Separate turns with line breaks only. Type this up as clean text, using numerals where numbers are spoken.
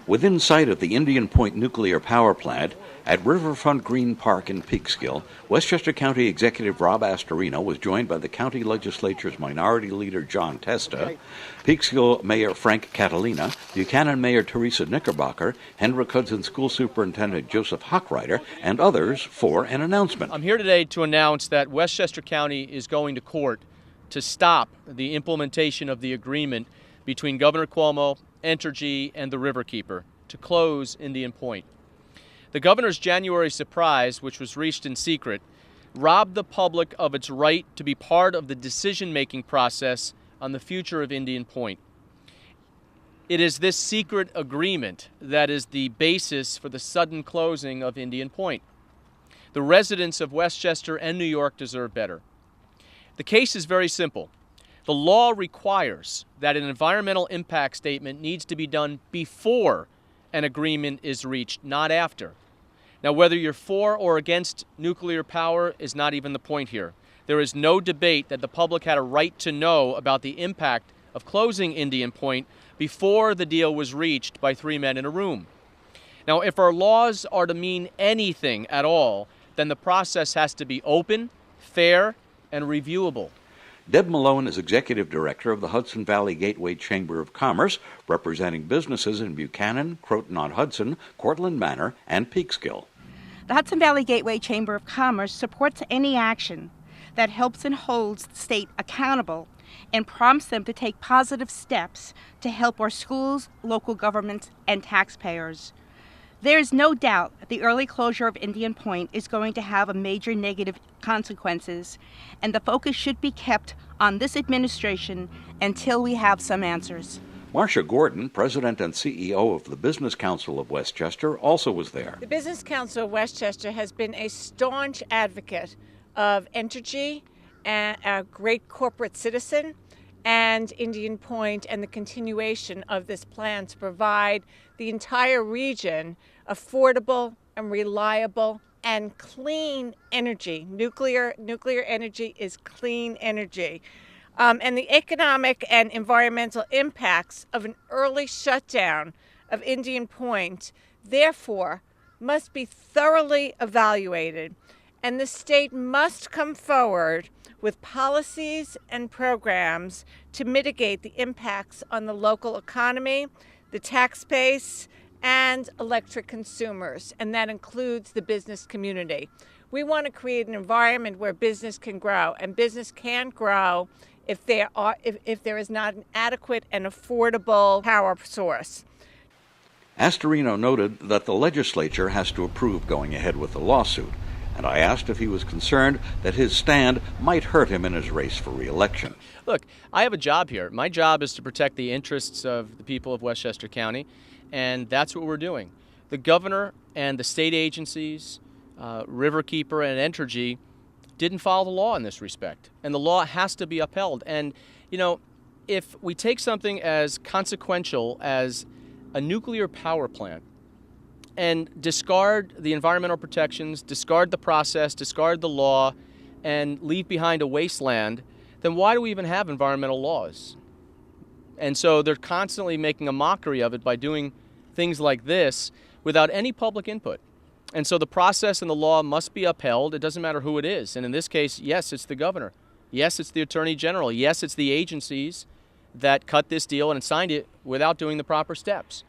Within sight of the Indian Point nuclear power plant, at Riverfront Green Park in Peekskill, Westchester County Executive Rob Astorino was joined by the county legislature's minority leader John Testa, Peekskill Mayor Frank Catalina, Buchanan Mayor Teresa Knickerbocker, Hendrick Hudson School Superintendent Joseph Hochreiter, and others for an announcement.
I'm here today to announce that Westchester County is going to court to stop the implementation of the agreement between Governor Cuomo, Entergy, and the Riverkeeper to close Indian Point. The governor's January surprise, which was reached in secret, robbed the public of its right to be part of the decision-making process on the future of Indian Point. It is this secret agreement that is the basis for the sudden closing of Indian Point. The residents of Westchester and New York deserve better. The case is very simple. The law requires that an environmental impact statement needs to be done before an agreement is reached, not after. Now, whether you're for or against nuclear power is not even the point here. There is no debate that the public had a right to know about the impact of closing Indian Point before the deal was reached by three men in a room. Now, if our laws are to mean anything at all, then the process has to be open, fair, and reviewable.
Deb Malone is Executive Director of the Hudson Valley Gateway Chamber of Commerce, representing businesses in Buchanan, Croton-on-Hudson, Cortlandt Manor, and Peekskill.
The Hudson Valley Gateway Chamber of Commerce supports any action that helps and holds the state accountable and prompts them to take positive steps to help our schools, local governments, and taxpayers. There is no doubt that the early closure of Indian Point is going to have a major negative consequences, and the focus should be kept on this administration until we have some answers.
Marcia Gordon, President and CEO of the Business Council of Westchester, also was there.
The Business Council of Westchester has been a staunch advocate of Entergy, and a great corporate citizen, and Indian Point, and the continuation of this plan to provide the entire region affordable and reliable and clean energy. Nuclear energy is clean energy. And the economic and environmental impacts of an early shutdown of Indian Point, therefore, must be thoroughly evaluated, and the state must come forward with policies and programs to mitigate the impacts on the local economy, the tax base, and electric consumers, and that includes the business community. We want to create an environment where business can grow, and business can grow if there is not an adequate and affordable power source.
Astorino noted that the legislature has to approve going ahead with the lawsuit, and I asked if he was concerned that his stand might hurt him in his race for re-election.
Look, I have a job here. My job is to protect the interests of the people of Westchester County, and that's what we're doing. The governor and the state agencies, Riverkeeper and Entergy, didn't follow the law in this respect, and the law has to be upheld. And, you know, if we take something as consequential as a nuclear power plant and discard the environmental protections, discard the process, discard the law, and leave behind a wasteland, then why do we even have environmental laws? And so they're constantly making a mockery of it by doing things like this without any public input. And so the process and the law must be upheld. It doesn't matter who it is. And in this case, yes, it's the governor. Yes, it's the attorney general. Yes, it's the agencies that cut this deal and signed it without doing the proper steps.